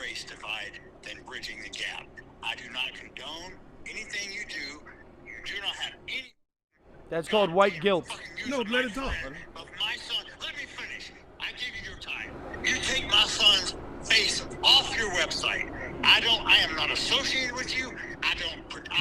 race divide than bridging the gap. I do not condone anything you do. You do not have any. That's called white guilt. No, let it talk. Of my son, let me finish. I give you your time. You take my son's face off your website. I am not associated with you.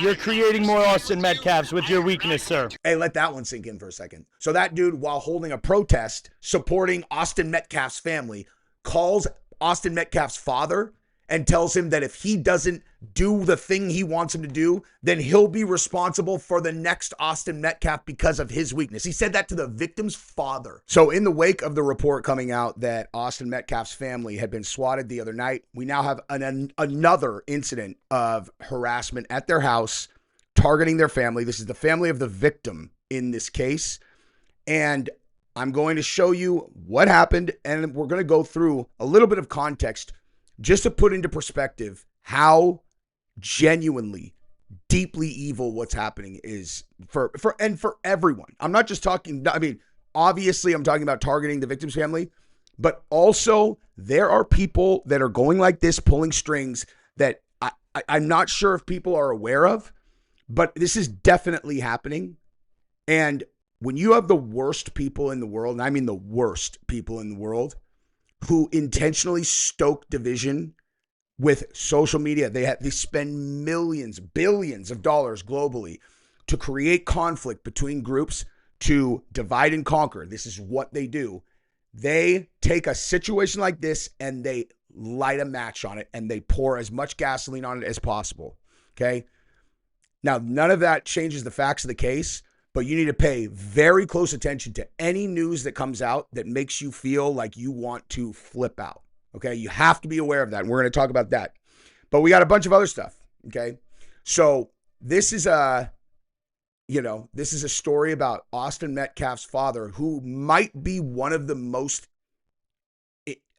You're creating more Austin Metcalfs with your weakness, sir. Hey, let that one sink in for a second. So that dude, while holding a protest supporting Austin Metcalf's family, calls Austin Metcalf's father and tells him that if he doesn't do the thing he wants him to do, then he'll be responsible for the next Austin Metcalf because of his weakness. He said that to the victim's father. So in the wake of the report coming out that Austin Metcalf's family had been swatted the other night, we now have another incident of harassment at their house, targeting their family. This is the family of the victim in this case. And I'm going to show you what happened, and we're going to go through a little bit of context just to put into perspective how genuinely, deeply evil what's happening is for everyone. I'm not just talking, I mean, obviously I'm talking about targeting the victim's family, but also there are people that are going like this, pulling strings that I'm not sure if people are aware of, but this is definitely happening. And when you have the worst people in the world, and I mean the worst people in the world, who intentionally stoke division with social media, they spend millions, billions of dollars globally to create conflict between groups, to divide and conquer. This is what they do. They take a situation like this and they light a match on it and they pour as much gasoline on it as possible. Okay. Now, none of that changes the facts of the case, but you need to pay very close attention to any news that comes out that makes you feel like you want to flip out. Okay. You have to be aware of that. And we're going to talk about that, but we got a bunch of other stuff. Okay. So this is a story about Austin Metcalf's father, who might be one of the most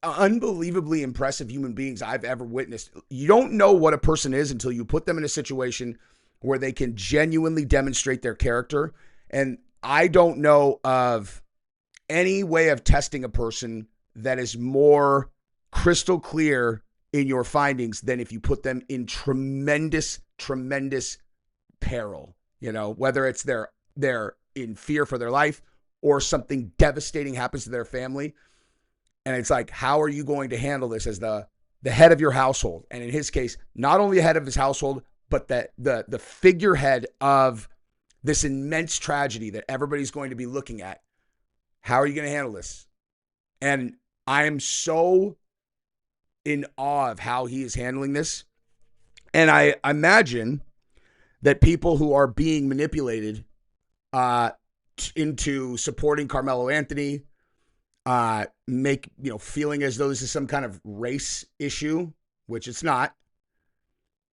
unbelievably impressive human beings I've ever witnessed. You don't know what a person is until you put them in a situation where they can genuinely demonstrate their character. And I don't know of any way of testing a person that is more crystal clear in your findings than if you put them in tremendous, tremendous peril. You know, whether it's they're in fear for their life or something devastating happens to their family. And it's like, how are you going to handle this as the head of your household? And in his case, not only the head of his household, but the figurehead of this immense tragedy that everybody's going to be looking at. How are you going to handle this? And I am so in awe of how he is handling this. And I imagine that people who are being manipulated into supporting Karmelo Anthony, feeling as though this is some kind of race issue, which it's not.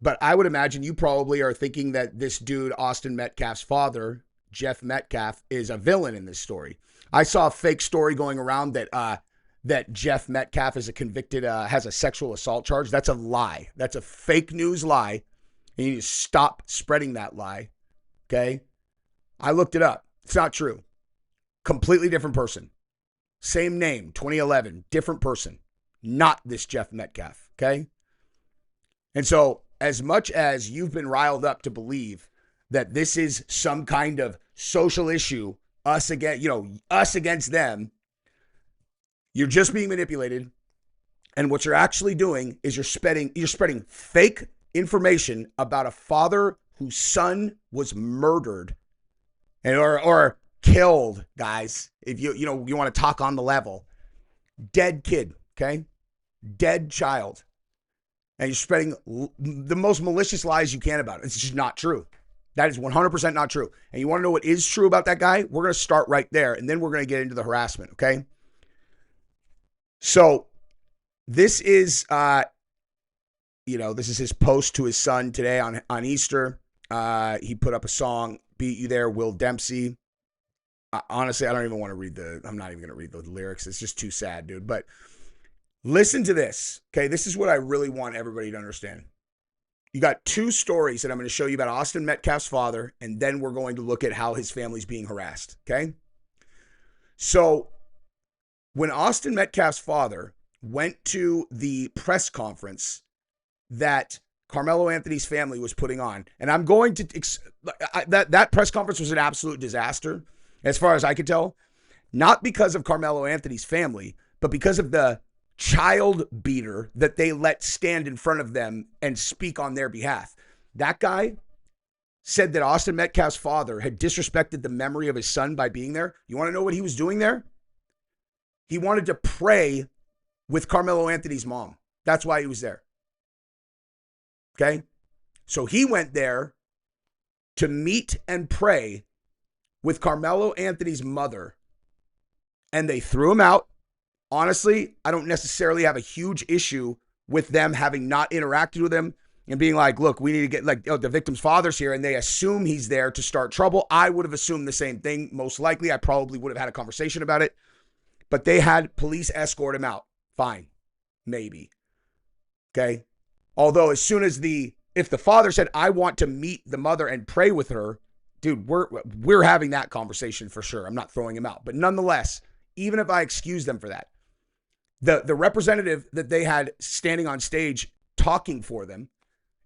But I would imagine you probably are thinking that this dude, Austin Metcalf's father, Jeff Metcalf, is a villain in this story. I saw a fake story going around that Jeff Metcalf is has a sexual assault charge. That's a lie. That's a fake news lie. And you need to stop spreading that lie. Okay? I looked it up. It's not true. Completely different person. Same name, 2011, different person. Not this Jeff Metcalf. Okay? And so, as much as you've been riled up to believe that this is some kind of social issue, us against them, you're just being manipulated. And what you're actually doing is you're spreading fake information about a father whose son was murdered or killed, guys. If you want to talk on the level, dead kid, okay? Dead child. And you're spreading the most malicious lies you can about it. It's just not true. That is 100% not true. And you want to know what is true about that guy? We're going to start right there, and then we're going to get into the harassment, okay? So this is, this is his post to his son today on Easter. He put up a song, Beat You There, Will Dempsey. Honestly, I don't even want to I'm not even going to read the lyrics. It's just too sad, dude. But listen to this, okay? This is what I really want everybody to understand. You got two stories that I'm going to show you about Austin Metcalf's father, and then we're going to look at how his family's being harassed, okay? So when Austin Metcalf's father went to the press conference that Karmelo Anthony's family was putting on. And I'm going to, that press conference was an absolute disaster, as far as I could tell. Not because of Karmelo Anthony's family, but because of the child beater that they let stand in front of them and speak on their behalf. That guy said that Austin Metcalf's father had disrespected the memory of his son by being there. You want to know what he was doing there? He wanted to pray with Karmelo Anthony's mom. That's why he was there. Okay? So he went there to meet and pray with Karmelo Anthony's mother, and they threw him out. Honestly, I don't necessarily have a huge issue with them having not interacted with him and being like, look, we need to get, like, oh, the victim's father's here, and they assume he's there to start trouble. I would have assumed the same thing. Most likely, I probably would have had a conversation about it. But they had police escort him out. Fine. Maybe. Okay? Although as soon as if the father said, I want to meet the mother and pray with her, dude, we're having that conversation for sure. I'm not throwing him out. But nonetheless, even if I excuse them for that, the representative that they had standing on stage talking for them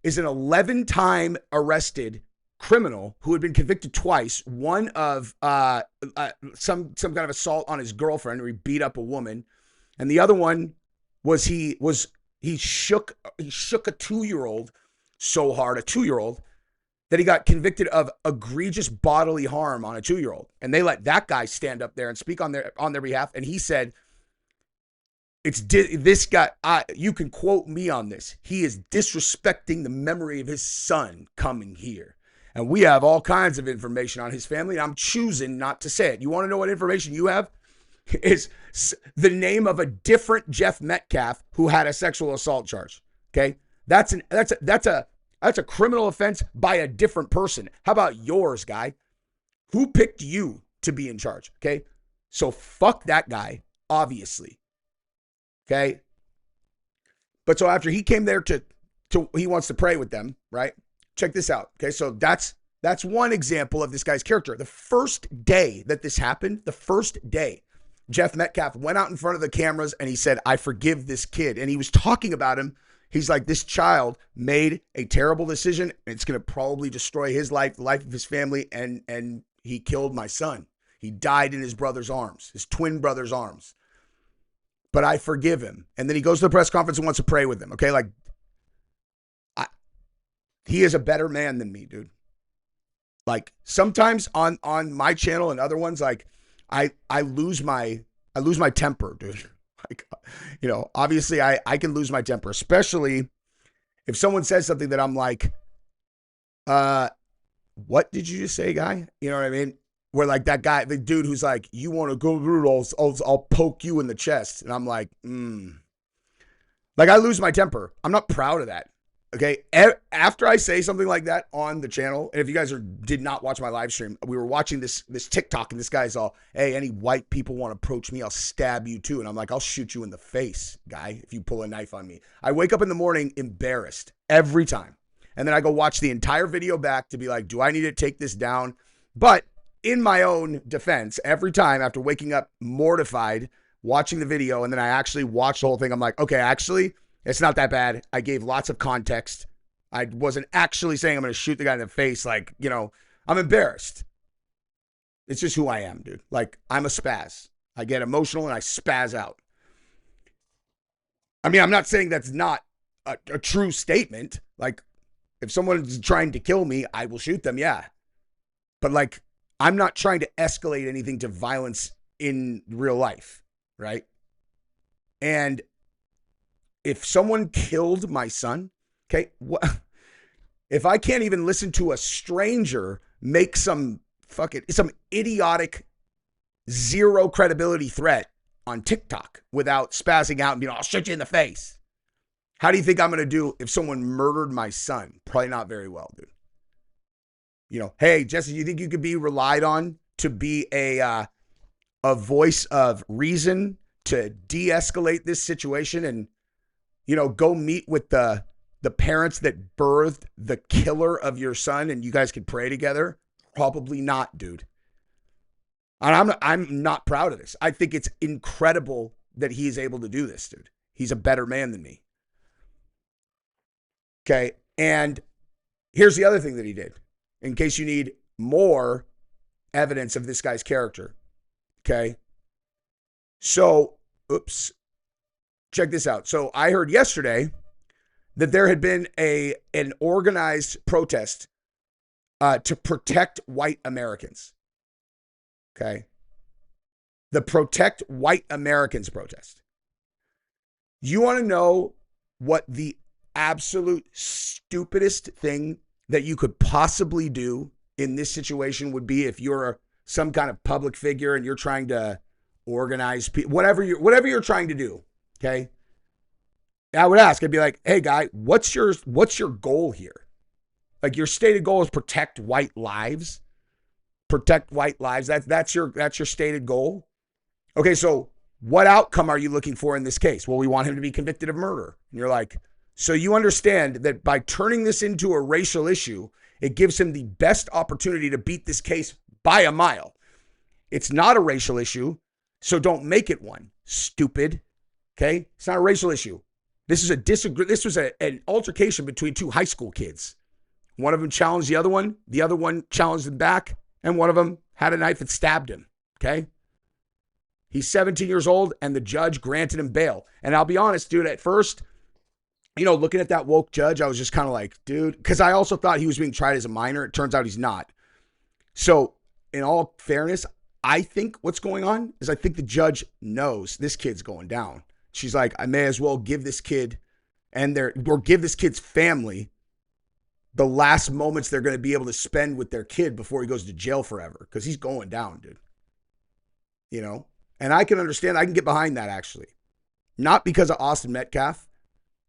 is an 11-time arrested criminal who had been convicted twice. One of some kind of assault on his girlfriend, where he beat up a woman, and the other one was he shook a 2-year-old so hard, a 2-year-old, that he got convicted of egregious bodily harm on a 2-year-old. And they let that guy stand up there and speak on their behalf. And he said, this guy, you can quote me on this. He is disrespecting the memory of his son coming here. And we have all kinds of information on his family, and I'm choosing not to say it. You want to know what information you have? Is the name of a different Jeff Metcalf who had a sexual assault charge. Okay? That's a criminal offense by a different person. How about yours, guy? Who picked you to be in charge? Okay? So fuck that guy, obviously. Okay? But so after he came there to he wants to pray with them, right? Check this out. Okay? So that's one example of this guy's character. The first day that this happened, Jeff Metcalf went out in front of the cameras and he said, I forgive this kid. And he was talking about him. He's like, this child made a terrible decision, and it's going to probably destroy his life, the life of his family, and he killed my son. He died in his brother's arms, his twin brother's arms. But I forgive him. And then he goes to the press conference and wants to pray with them. Okay, like, he is a better man than me, dude. Like, sometimes on my channel and other ones, like, I lose my temper, dude. Like, you know, obviously I can lose my temper, especially if someone says something that I'm like, what did you just say, guy? You know what I mean? Where like that guy, the dude who's like, you want to go through, I'll poke you in the chest. And I'm like, Like, I lose my temper. I'm not proud of that. Okay. After I say something like that on the channel, and if you guys did not watch my live stream, we were watching this TikTok, and this guy's all, hey, any white people want to approach me, I'll stab you too. And I'm like, I'll shoot you in the face, guy, if you pull a knife on me. I wake up in the morning embarrassed every time. And then I go watch the entire video back to be like, do I need to take this down? But in my own defense, every time after waking up mortified, watching the video, and then I actually watched the whole thing, I'm like, okay, actually, it's not that bad. I gave lots of context. I wasn't actually saying I'm going to shoot the guy in the face. Like, you know, I'm embarrassed. It's just who I am, dude. Like, I'm a spaz. I get emotional and I spaz out. I mean, I'm not saying that's not a true statement. Like, if someone's trying to kill me, I will shoot them, yeah. But, like, I'm not trying to escalate anything to violence in real life, right? And if someone killed my son, okay, if I can't even listen to a stranger make some idiotic, zero credibility threat on TikTok without spazzing out and being, I'll shoot you in the face. How do you think I'm going to do if someone murdered my son? Probably not very well, dude. You know, hey, Jesse, you think you could be relied on to be a voice of reason to de-escalate this situation and, you know, go meet with the parents that birthed the killer of your son and you guys could pray together? Probably not, dude. And I'm not proud of this. I think it's incredible that he is able to do this, dude. He's a better man than me. Okay. And here's the other thing that he did, in case you need more evidence of this guy's character. Okay. So, check this out. So I heard yesterday that there had been an organized protest to protect white Americans. Okay. The Protect White Americans protest. You want to know what the absolute stupidest thing that you could possibly do in this situation would be if you're some kind of public figure and you're trying to organize people, whatever you're trying to do, okay? I would ask, I'd be like, hey guy, what's your goal here? Like, your stated goal is protect white lives. Protect white lives. That's your stated goal. Okay, so what outcome are you looking for in this case? Well, we want him to be convicted of murder. And you're like, so you understand that by turning this into a racial issue, it gives him the best opportunity to beat this case by a mile. It's not a racial issue, so don't make it one. Stupid. Okay? It's not a racial issue. This was an altercation between two high school kids. One of them challenged the other one challenged him back, and one of them had a knife and stabbed him. Okay? He's 17 years old, and the judge granted him bail. And I'll be honest, dude, at first, looking at that woke judge, I was just kind of like, dude, because I also thought he was being tried as a minor. It turns out he's not. So, in all fairness, I think what's going on is I think the judge knows this kid's going down. She's like, I may as well give this kid give this kid's family the last moments they're going to be able to spend with their kid before he goes to jail forever, because he's going down, dude. And I can understand, I can get behind that, actually. Not because of Austin Metcalf.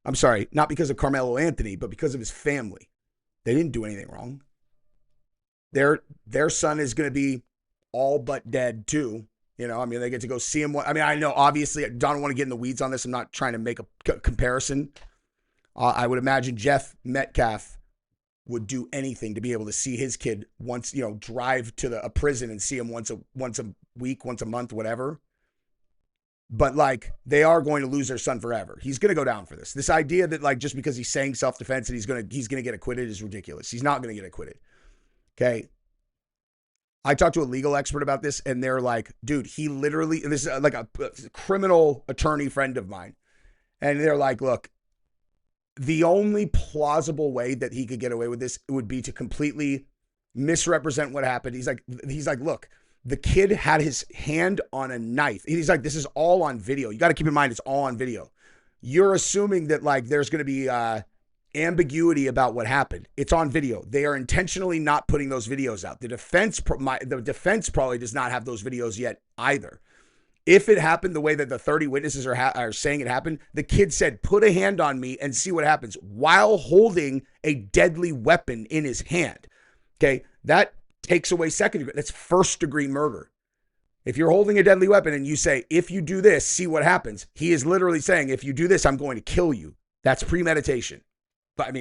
I'm sorry, not because of Karmelo Anthony, but because of his family. They didn't do anything wrong. Their son is going to be all but dead too. They get to go see him. I know, obviously, I don't want to get in the weeds on this. I'm not trying to make a comparison. I would imagine Jeff Metcalf would do anything to be able to see his kid once, drive to a prison and see him once a week, once a month, whatever. But they are going to lose their son forever. He's going to go down for this. This idea that just because he's saying self-defense and he's going to get acquitted is ridiculous. He's not going to get acquitted. Okay. I talked to a legal expert about this, and they're like, dude, he literally, this is like a criminal attorney friend of mine. And they're like, look, the only plausible way that he could get away with this would be to completely misrepresent what happened. He's like, look, the kid had his hand on a knife. He's like, this is all on video. You got to keep in mind, it's all on video. You're assuming that there's going to be ambiguity about what happened. It's on video. They are intentionally not putting those videos out. The defense probably does not have those videos yet either. If it happened the way that the 30 witnesses are saying it happened, the kid said, put a hand on me and see what happens, while holding a deadly weapon in his hand. Okay, that takes away second degree. That's first degree murder. If you're holding a deadly weapon and you say, if you do this, see what happens, he is literally saying, if you do this, I'm going to kill you. That's premeditation. But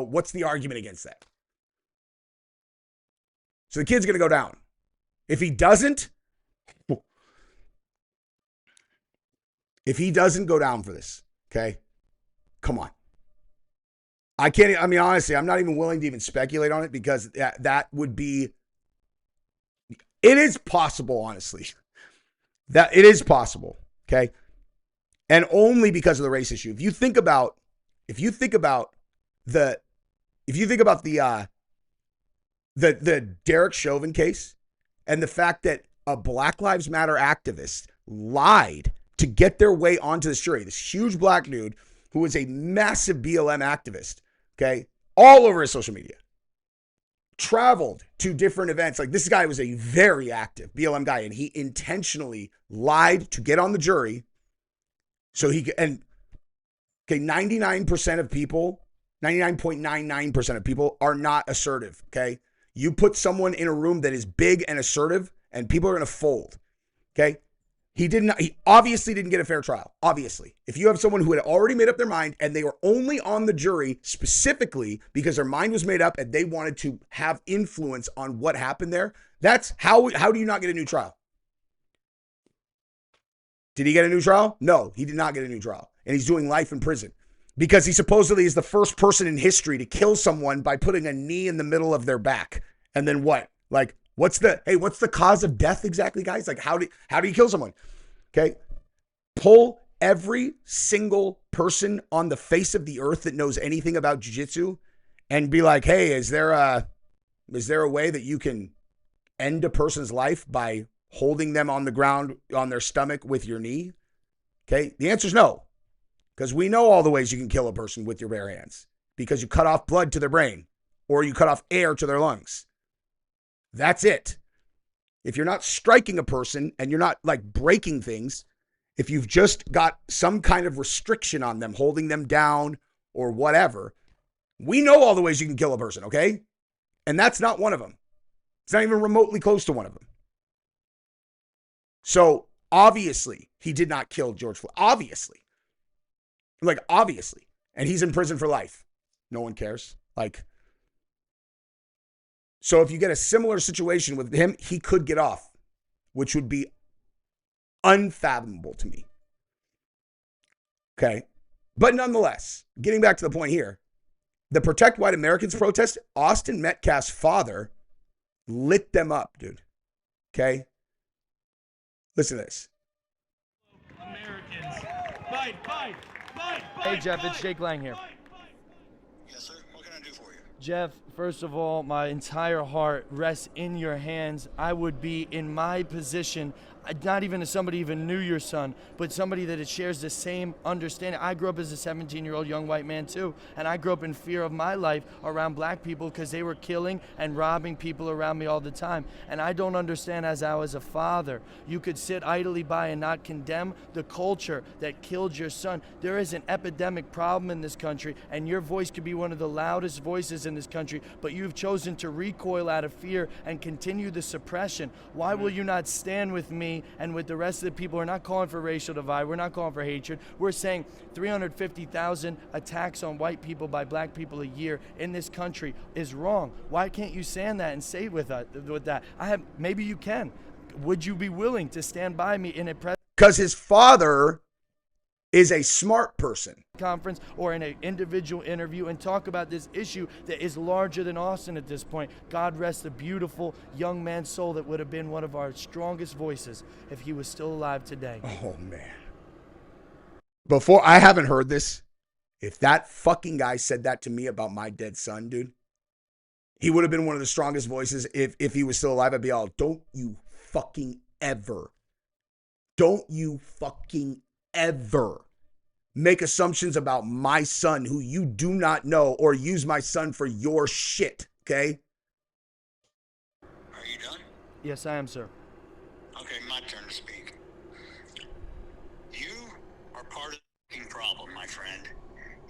what's the argument against that? So the kid's going to go down. If he doesn't go down for this, okay, come on. Honestly, I'm not even willing to even speculate on it, because that would be, it is possible, honestly, that it is possible, okay? And only because of the race issue. If you think about the Derek Chauvin case, and the fact that a Black Lives Matter activist lied to get their way onto this jury, this huge black dude who was a massive BLM activist, okay, all over his social media, traveled to different events. This guy was a very active BLM guy, and he intentionally lied to get on the jury so he could, and okay, 99% of people, 99.99% of people are not assertive, okay? You put someone in a room that is big and assertive, and people are going to fold, okay? He obviously didn't get a fair trial. Obviously. If you have someone who had already made up their mind and they were only on the jury specifically because their mind was made up and they wanted to have influence on what happened there, that's how do you not get a new trial? Did he get a new trial? No, he did not get a new trial. and he's doing life in prison because he supposedly is the first person in history to kill someone by putting a knee in the middle of their back. And then what? Like, what's the cause of death exactly, guys? Like, how do you kill someone? Okay. Pull every single person on the face of the earth that knows anything about jiu-jitsu and be like, hey, is there a way that you can end a person's life by holding them on the ground on their stomach with your knee? Okay. The answer is no, because we know all the ways you can kill a person with your bare hands, because you cut off blood to their brain or you cut off air to their lungs. That's it. If you're not striking a person and you're not like breaking things, if you've just got some kind of restriction on them, holding them down or whatever, we know all the ways you can kill a person, okay? And that's not one of them. It's not even remotely close to one of them. So obviously, he did not kill George Floyd. Obviously. And he's in prison for life. No one cares. So if you get a similar situation with him, he could get off, which would be unfathomable to me. Okay. But nonetheless, getting back to the point here, the Protect White Americans protest, Austin Metcalf's father lit them up, dude. Okay. Listen to this. Americans, fight. Hey, Jeff, it's Jake Lang here. Yes, sir. What can I do for you? Jeff, first of all, my entire heart rests in your hands. I would be in my position, not even as somebody even knew your son, but somebody that shares the same understanding. I grew up as a 17-year-old young white man too, and I grew up in fear of my life around black people because they were killing and robbing people around me all the time. And I don't understand, as I was a father, you could sit idly by and not condemn the culture that killed your son. There is an epidemic problem in this country, and your voice could be one of the loudest voices in this country, but you've chosen to recoil out of fear and continue the suppression. Why will you not stand with me and with the rest of the people? We're not calling for racial divide. We're not calling for hatred. We're saying 350,000 attacks on white people by black people a year in this country is wrong. Why can't you stand that and say with that? Maybe you can. Would you be willing to stand by me in a press Because his father is a smart person. conference or in an individual interview and talk about this issue that is larger than Austin at this point? God rest the beautiful young man's soul that would have been one of our strongest voices if he was still alive today. Oh, man. I haven't heard this. If that fucking guy said that to me about my dead son, dude, he would have been one of the strongest voices. If he was still alive, I'd be all, don't you fucking ever make assumptions about my son who you do not know, or use my son for your shit, okay? Are you done? Yes, I am, sir. Okay, my turn to speak. You are part of the problem, my friend.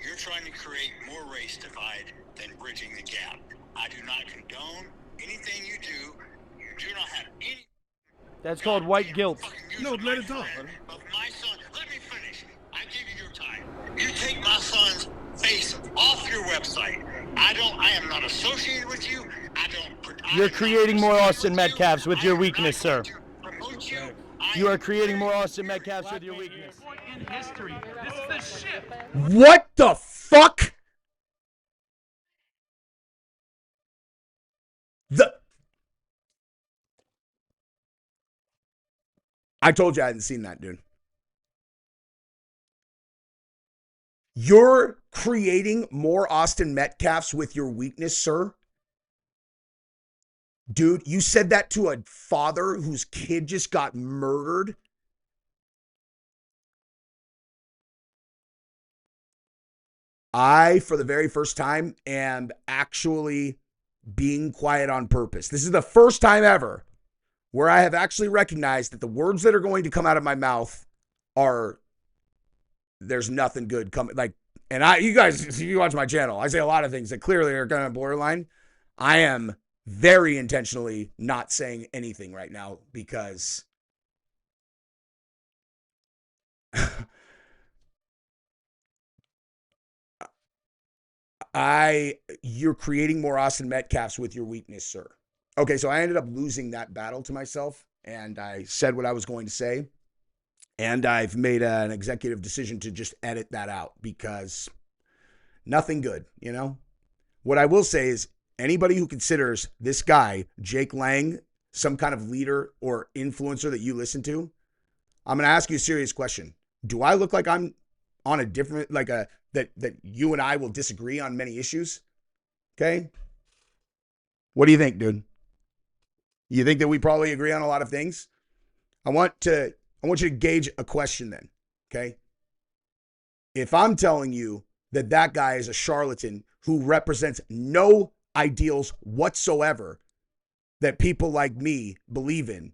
You're trying to create more race divide than bridging the gap. I do not condone anything you do. You do not have any... That's called white guilt. No, let it talk. Of my son. Let me finish. I gave you your time. You take my son's face off your website. I am not associated with you. You're creating more Austin Metcalfs with your weakness, sir. You are creating more Austin Metcalfs with your weakness. In history, this is the shit. What the fuck? I told you I hadn't seen that, dude. You're creating more Austin Metcalfs with your weakness, sir. Dude, you said that to a father whose kid just got murdered. I, for the very first time, am actually being quiet on purpose. This is the first time ever where I have actually recognized that the words that are going to come out of my mouth are, there's nothing good coming. You guys, if you watch my channel, I say a lot of things that clearly are kind of borderline. I am very intentionally not saying anything right now because you're creating more Austin Metcalfs with your weakness, sir. Okay, so I ended up losing that battle to myself, and I said what I was going to say. And I've made an executive decision to just edit that out because nothing good, you know? What I will say is anybody who considers this guy, Jake Lang, some kind of leader or influencer that you listen to, I'm going to ask you a serious question. Do I look like I'm on a different, that you and I will disagree on many issues? Okay? What do you think, dude? You think that we probably agree on a lot of things? I want you to gauge a question then, okay? If I'm telling you that guy is a charlatan who represents no ideals whatsoever that people like me believe in,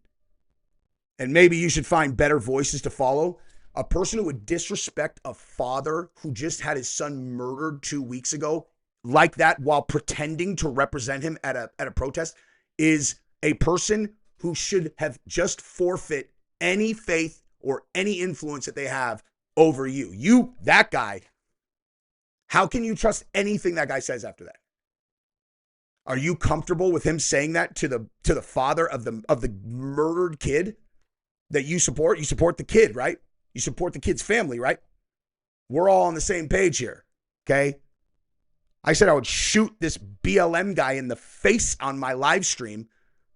and maybe you should find better voices to follow, a person who would disrespect a father who just had his son murdered 2 weeks ago like that while pretending to represent him at a protest is a person who should have just forfeit any faith or any influence that they have over you. That guy, how can you trust anything that guy says after that? Are you comfortable with him saying that to the father of the murdered kid that you support? You support the kid, right? You support the kid's family, right? We're all on the same page here, okay? I said I would shoot this BLM guy in the face on my live stream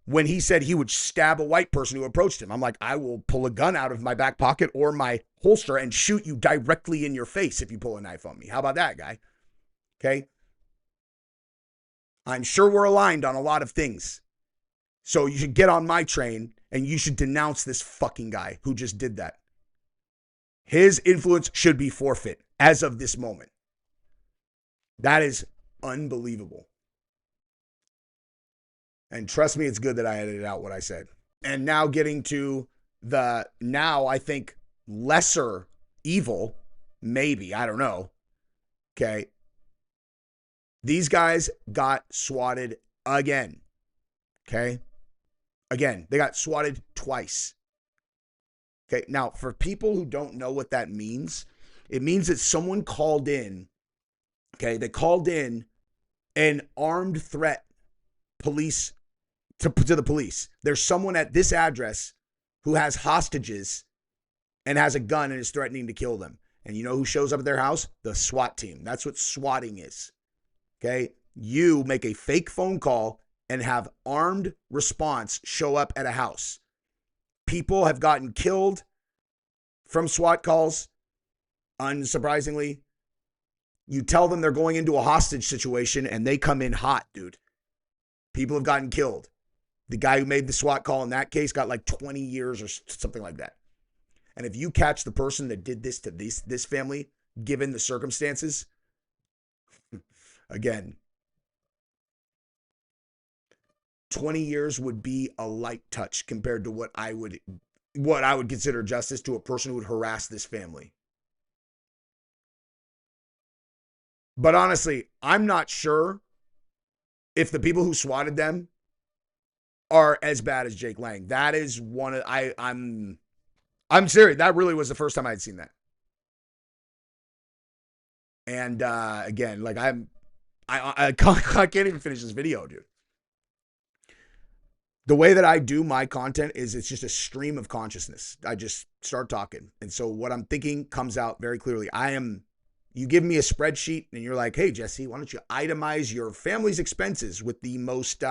when he said he would stab a white person who approached him. I'm like, I will pull a gun out of my back pocket or my holster and shoot you directly in your face if you pull a knife on me. How about that, guy? Okay? I'm sure we're aligned on a lot of things. So you should get on my train and you should denounce this fucking guy who just did that. His influence should be forfeit as of this moment. That is unbelievable. And trust me, it's good that I edited out what I said. And now getting to I think, lesser evil, maybe, I don't know. Okay. These guys got swatted again. Okay. Again, they got swatted twice. Okay. Now, for people who don't know what that means, it means that someone called in. Okay. They called in an armed threat police to the police. There's someone at this address who has hostages and has a gun and is threatening to kill them. And you know who shows up at their house? The SWAT team. That's what swatting is. Okay? You make a fake phone call and have armed response show up at a house. People have gotten killed from SWAT calls, unsurprisingly. You tell them they're going into a hostage situation and they come in hot, dude. People have gotten killed. The guy who made the SWAT call in that case got like 20 years or something like that. And if you catch the person that did this to this family, given the circumstances, again, 20 years would be a light touch compared to what I would consider justice to a person who would harass this family. But honestly, I'm not sure if the people who swatted them are as bad as Jake Lang. That is one of I'm serious. That really was the first time I'd seen that. And again, like I can't even finish this video, dude. The way that I do my content is it's just a stream of consciousness. I just start talking. And so what I'm thinking comes out very clearly. You give me a spreadsheet and you're like, hey, Jesse, why don't you itemize your family's expenses with the most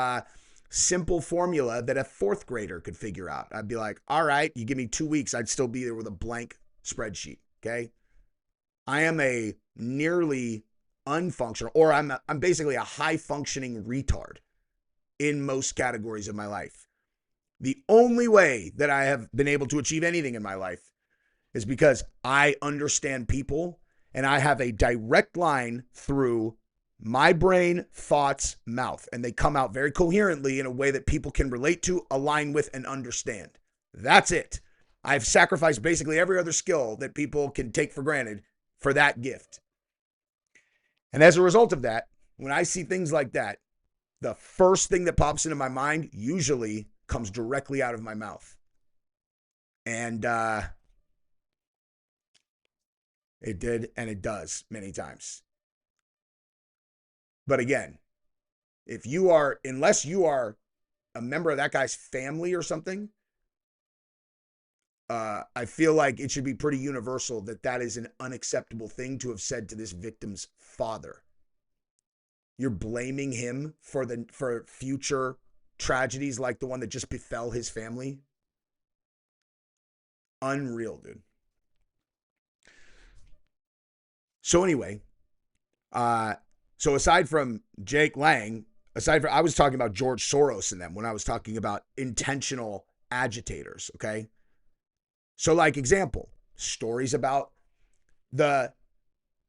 simple formula that a fourth grader could figure out? I'd be like, all right, you give me 2 weeks, I'd still be there with a blank spreadsheet, okay? I am a nearly unfunctional, or I'm basically a high-functioning retard in most categories of my life. The only way that I have been able to achieve anything in my life is because I understand people and I have a direct line through my brain, thoughts, mouth, and they come out very coherently in a way that people can relate to, align with, and understand. That's it. I've sacrificed basically every other skill that people can take for granted for that gift. And as a result of that, when I see things like that, the first thing that pops into my mind usually comes directly out of my mouth. And it did, and it does many times. But again, unless you are a member of that guy's family or something, I feel like it should be pretty universal that that is an unacceptable thing to have said to this victim's father. You're blaming him for future tragedies like the one that just befell his family. Unreal, dude. So anyway, so aside from Jake Lang, I was talking about George Soros and them when I was talking about intentional agitators, okay? So like example, stories about the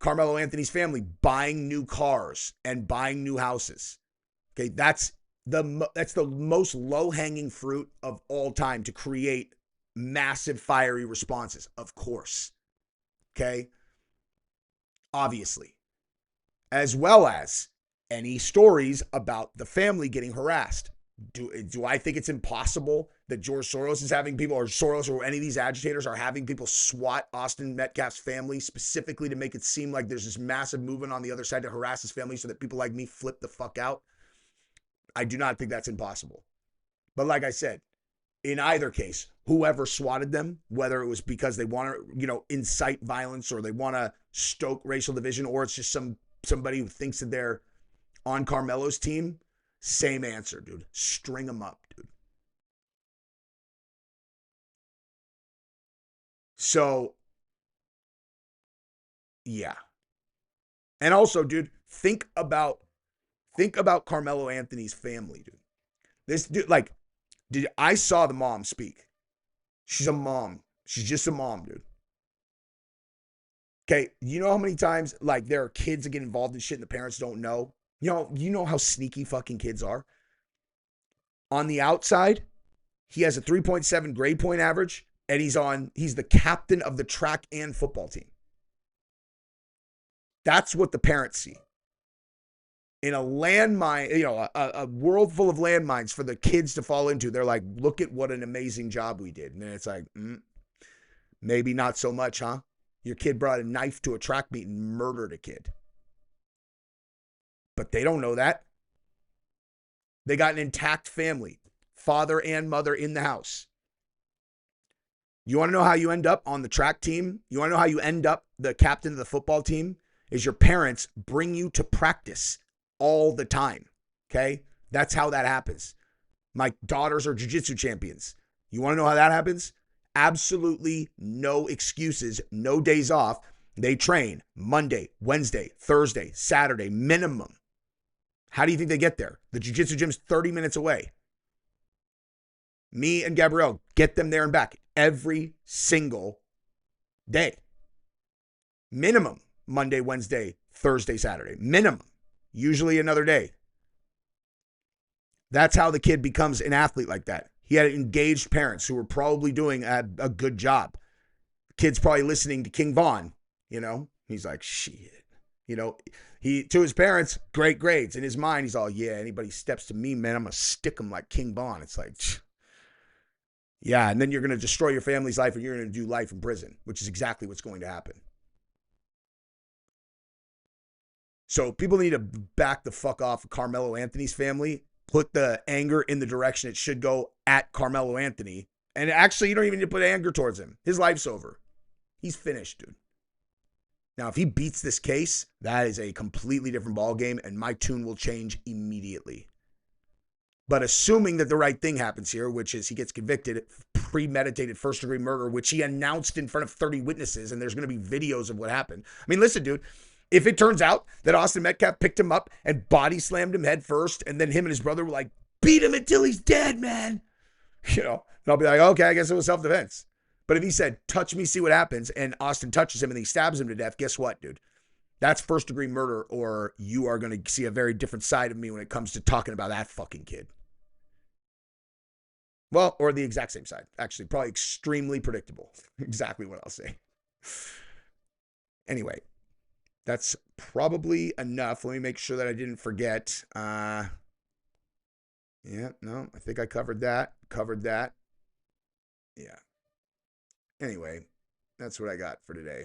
Karmelo Anthony's family buying new cars and buying new houses. Okay, that's the most low-hanging fruit of all time to create massive fiery responses, of course. Okay? Obviously. As well as any stories about the family getting harassed. Do I think it's impossible that George Soros is having people, or Soros or any of these agitators are having people SWAT Austin Metcalf's family specifically to make it seem like there's this massive movement on the other side to harass his family so that people like me flip the fuck out? I do not think that's impossible. But like I said, in either case, whoever swatted them, whether it was because they want to, incite violence or they want to stoke racial division, or it's just somebody who thinks that they're on Carmelo's team, same answer, dude. String them up, dude. So, yeah. And also, dude, think about Karmelo Anthony's family, dude. This dude, I saw the mom speak. She's a mom. She's just a mom, dude. Okay, you know how many times, there are kids that get involved in shit and the parents don't know? You know how sneaky fucking kids are? On the outside, he has a 3.7 grade point average, and he's the captain of the track and football team. That's what the parents see. In a landmine, a world full of landmines for the kids to fall into, they're like, look at what an amazing job we did. And then it's like, maybe not so much, huh? Your kid brought a knife to a track meet and murdered a kid. But they don't know that. They got an intact family, father and mother in the house. You want to know how you end up on the track team? You want to know how you end up the captain of the football team? Is your parents bring you to practice all the time, okay? That's how that happens. My daughters are jiu-jitsu champions. You want to know how that happens? Absolutely no excuses, no days off. They train Monday, Wednesday, Thursday, Saturday, minimum. How do you think they get there? The jiu-jitsu gym's 30 minutes away. Me and Gabrielle get them there and back every single day. Minimum Monday, Wednesday, Thursday, Saturday. Minimum. Usually another day. That's how the kid becomes an athlete like that. He had engaged parents who were probably doing a good job. Kid's probably listening to King Von, He's like, shit. He to his parents, great grades. In his mind, he's all, yeah, anybody steps to me, man, I'm going to stick him like King Von. It's like, yeah, and then you're going to destroy your family's life and you're going to do life in prison, which is exactly what's going to happen. So people need to back the fuck off of Karmelo Anthony's family, put the anger in the direction it should go at Karmelo Anthony. And actually, you don't even need to put anger towards him. His life's over. He's finished, dude. Now, if he beats this case, that is a completely different ballgame, and my tune will change immediately. But assuming that the right thing happens here, which is he gets convicted of premeditated first-degree murder, which he announced in front of 30 witnesses, and there's going to be videos of what happened. I mean, listen, dude, if it turns out that Austin Metcalf picked him up and body slammed him head first, and then him and his brother were like, beat him until he's dead, man. And I'll be like, okay, I guess it was self-defense. But if he said, touch me, see what happens, and Austin touches him and he stabs him to death, guess what, dude? That's first-degree murder, or you are going to see a very different side of me when it comes to talking about that fucking kid. Well, or the exact same side. Actually, probably extremely predictable. Exactly what I'll say. Anyway, that's probably enough. Let me make sure that I didn't forget. I think I covered that. Yeah. Anyway, that's what I got for today.